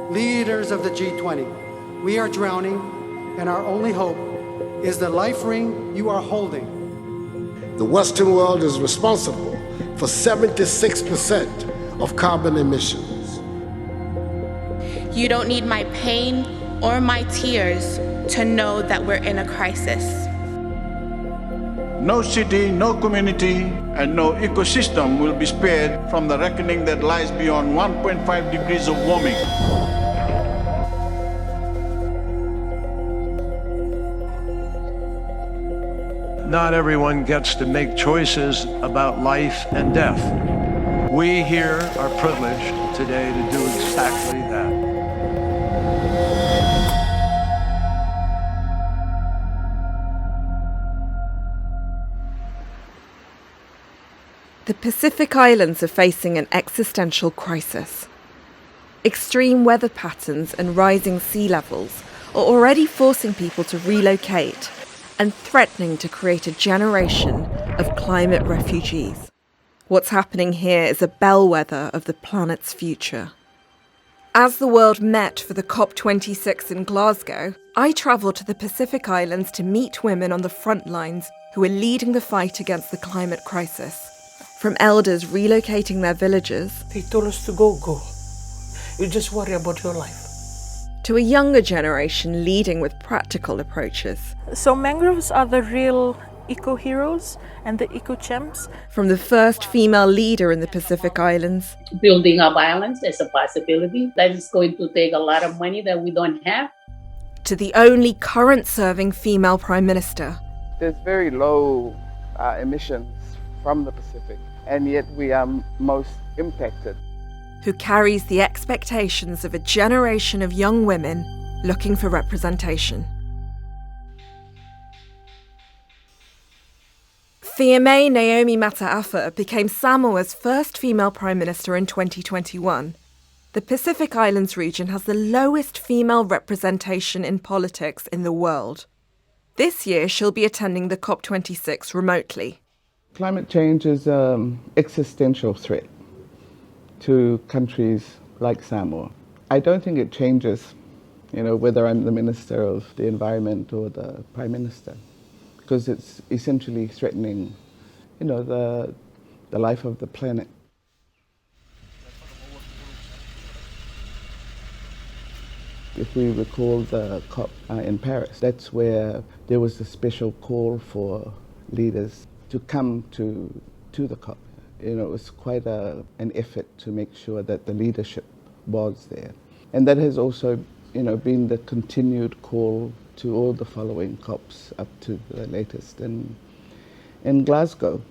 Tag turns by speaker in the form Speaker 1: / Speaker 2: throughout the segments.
Speaker 1: leaders of the G20, we are drowning, and our only hope is the life ring you are holding.
Speaker 2: The Western world is responsible for 76% of carbon emissions.
Speaker 3: You don't need my pain or my tears to know that we're in a crisis.
Speaker 4: No city, no community, and no ecosystem will be spared from the reckoning that lies beyond 1.5 degrees of warming.
Speaker 5: Not everyone gets to make choices about life and death. We here are privileged today to do exactly that.
Speaker 6: The Pacific Islands are facing an existential crisis. Extreme weather patterns and rising sea levels are already forcing people to relocate and threatening to create a generation of climate refugees. What's happening here is a bellwether of the planet's future. As the world met for the COP26 in Glasgow, I travelled to the Pacific Islands to meet women on the front lines who are leading the fight against the climate crisis. From elders relocating their villages,
Speaker 7: they told us to go. You just worry about your life.
Speaker 6: To a younger generation leading with practical approaches.
Speaker 8: So mangroves are the real eco-heroes and the eco-champs.
Speaker 6: From the first female leader in the Pacific Islands.
Speaker 9: Building up islands is a possibility. That is going to take a lot of money that we don't have.
Speaker 6: To the only current serving female Prime Minister.
Speaker 10: There's very low emissions from the Pacific, and yet we are most impacted.
Speaker 6: Who carries the expectations of a generation of young women looking for representation. Fiame Naomi Mata'afa became Samoa's first female Prime Minister in 2021. The Pacific Islands region has the lowest female representation in politics in the world. This year she'll be attending the COP26 remotely.
Speaker 10: Climate change is an existential threat to countries like Samoa. I don't think it changes, whether I'm the Minister of the Environment or the Prime Minister, because it's essentially threatening, the life of the planet. If we recall the COP in Paris, that's where there was a special call for leaders to come to the COP. It was quite an effort to make sure that the leadership was there. And that has also, been the continued call to all the following COPs up to the latest in Glasgow.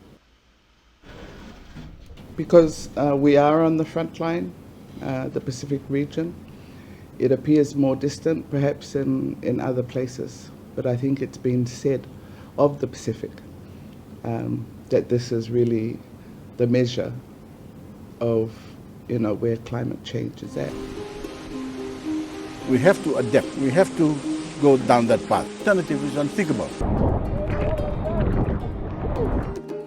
Speaker 10: Because we are on the front line, the Pacific region, it appears more distant perhaps in other places, but I think it's been said of the Pacific that this is really the measure of, where climate change is at.
Speaker 4: We have to adapt. We have to go down that path. Alternative is unthinkable.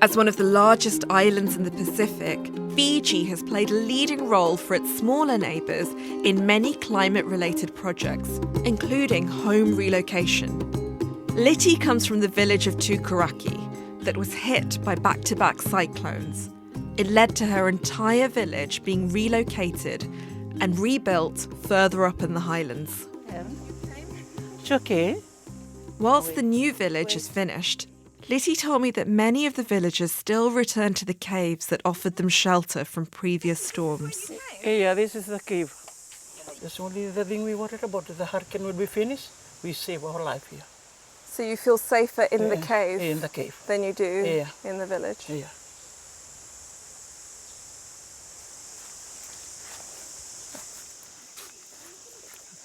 Speaker 6: As one of the largest islands in the Pacific, Fiji has played a leading role for its smaller neighbours in many climate-related projects, including home relocation. Liti comes from the village of Tukaraki that was hit by back-to-back cyclones. It led to her entire village being relocated and rebuilt further up in the highlands.
Speaker 7: It's okay.
Speaker 6: Whilst the new village is finished, Liti told me that many of the villagers still return to the caves that offered them shelter from previous storms.
Speaker 7: Yeah, this is the cave. That's only the thing we worried about. The hurricane will be finished, we save our life here.
Speaker 6: So you feel safer in the cave?
Speaker 7: In the cave.
Speaker 6: Than you do in the village?
Speaker 7: Yeah.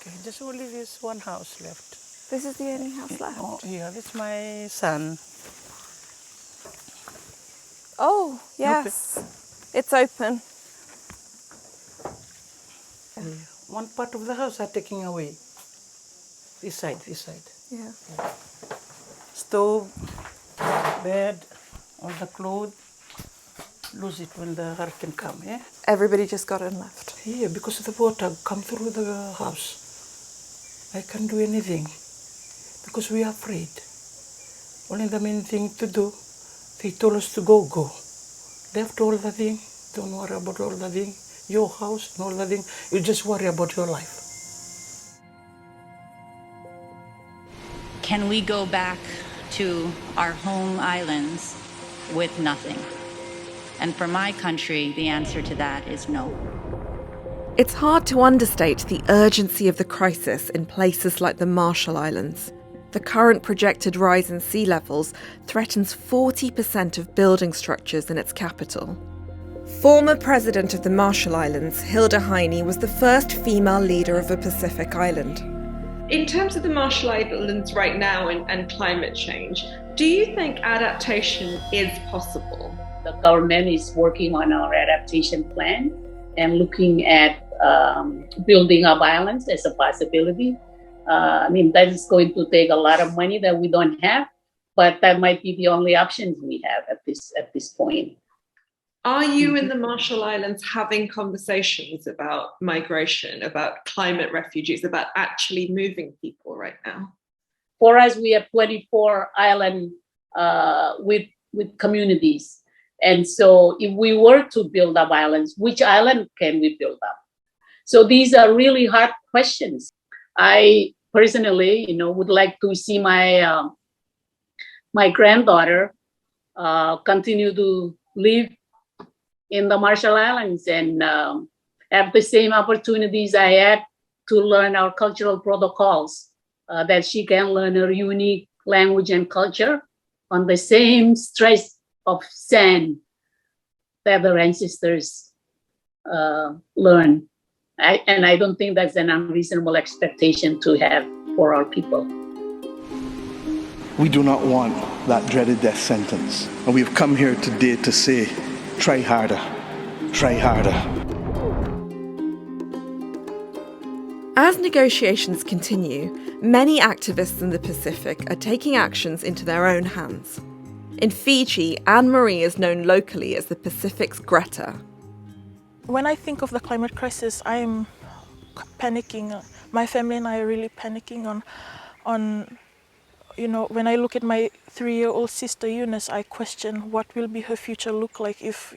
Speaker 7: Okay, just only this one house left.
Speaker 6: This is the only house left?
Speaker 7: Oh, yeah, that's my son.
Speaker 6: Oh, yes. It's open.
Speaker 7: One part of the house are taking away. This side.
Speaker 6: Yeah.
Speaker 7: Stove, bed, all the clothes. lose it when the hurricane come, yeah?
Speaker 8: Everybody just got and left.
Speaker 7: Yeah, because the water come through the house. I can't do anything because we are afraid. Only the main thing to do, they told us to go. Left all the thing, don't worry about all the thing, your house and all the thing, you just worry about your life.
Speaker 11: Can we go back to our home islands with nothing? And for my country, the answer to that is no.
Speaker 6: It's hard to understate the urgency of the crisis in places like the Marshall Islands. The current projected rise in sea levels threatens 40% of building structures in its capital. Former president of the Marshall Islands, Hilda Heine, was the first female leader of a Pacific island.
Speaker 12: In terms of the Marshall Islands right now and climate change, do you think adaptation is possible?
Speaker 9: The government is working on our adaptation plan and looking at building up islands as a possibility. That is going to take a lot of money that we don't have, but that might be the only options we have at this point.
Speaker 12: Are you in the Marshall Islands having conversations about migration, about climate refugees, about actually moving people right now?
Speaker 9: For us, we have 24 islands with communities. And so if we were to build up islands, which island can we build up? So these are really hard questions. I personally, would like to see my my granddaughter continue to live in the Marshall Islands and have the same opportunities I had to learn our cultural protocols, that she can learn her unique language and culture on the same stretch of sand that their ancestors learned. I don't think that's an unreasonable expectation to have for our people.
Speaker 13: We do not want that dreaded death sentence. And we've come here today to say, try harder, try harder.
Speaker 6: As negotiations continue, many activists in the Pacific are taking actions into their own hands. In Fiji, Anne-Marie is known locally as the Pacific's Greta.
Speaker 8: When I think of the climate crisis, I'm panicking. My family and I are really panicking on when I look at my 3-year-old sister Eunice, I question what will be her future look like if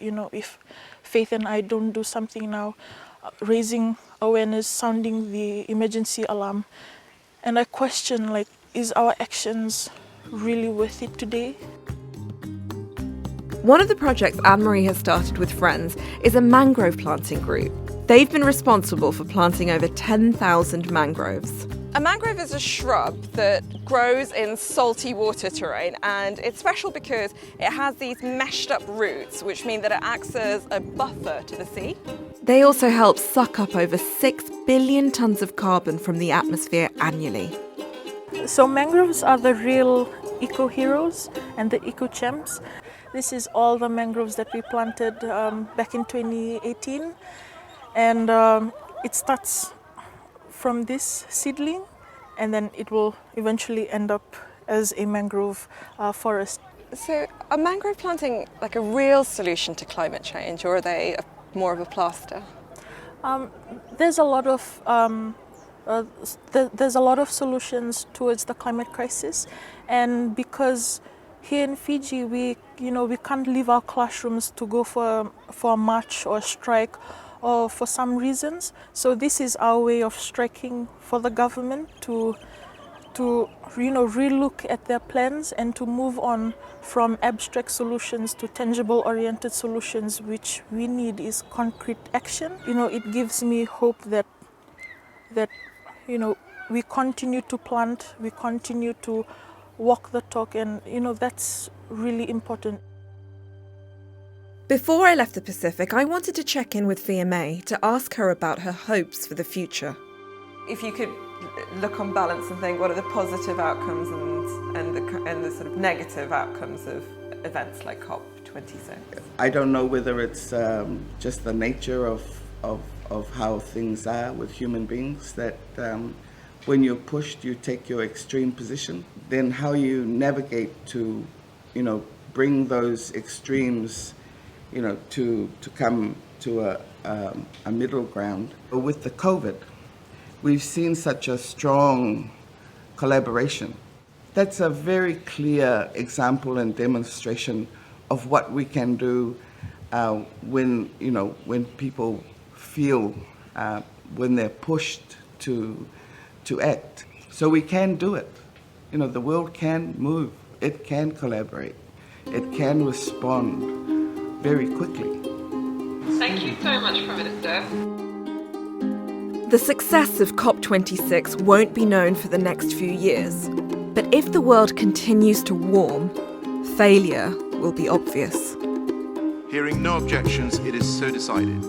Speaker 8: Faith and I don't do something now, raising awareness, sounding the emergency alarm. And I question, is our actions really worth it today?
Speaker 6: One of the projects Anne-Marie has started with friends is a mangrove planting group. They've been responsible for planting over 10,000 mangroves.
Speaker 14: A mangrove is a shrub that grows in salty water terrain, and it's special because it has these meshed up roots, which mean that it acts as a buffer to the sea.
Speaker 6: They also help suck up over 6 billion tonnes of carbon from the atmosphere annually.
Speaker 8: So mangroves are the real eco-heroes and the eco-champs. This is all the mangroves that we planted back in 2018. And it starts from this seedling, and then it will eventually end up as a mangrove forest.
Speaker 14: So are mangrove planting like a real solution to climate change, or are they more of a plaster?
Speaker 8: There's a lot of solutions towards the climate crisis, and because here in Fiji we can't leave our classrooms to go for a march or a strike or for some reasons. So this is our way of striking for the government to relook at their plans and to move on from abstract solutions to tangible oriented solutions. Which we need is concrete action. It gives me hope that we continue to plant, we continue to walk the talk, and that's really important.
Speaker 6: Before I left the Pacific, I wanted to check in with Fiame to ask her about her hopes for the future.
Speaker 14: If you could look on balance and think, what are the positive outcomes and the sort of negative outcomes of events like COP26?
Speaker 10: I don't know whether it's just the nature of how things are with human beings, that when you're pushed, you take your extreme position. Then how you navigate to, bring those extremes to come to a middle ground. With the COVID, we've seen such a strong collaboration. That's a very clear example and demonstration of what we can do when people feel, when they're pushed to act. So we can do it. The world can move. It can collaborate. It can respond very quickly.
Speaker 12: Thank you so much, Prime Minister.
Speaker 6: The success of COP26 won't be known for the next few years, but if the world continues to warm, failure will be obvious.
Speaker 15: Hearing no objections, it is so decided.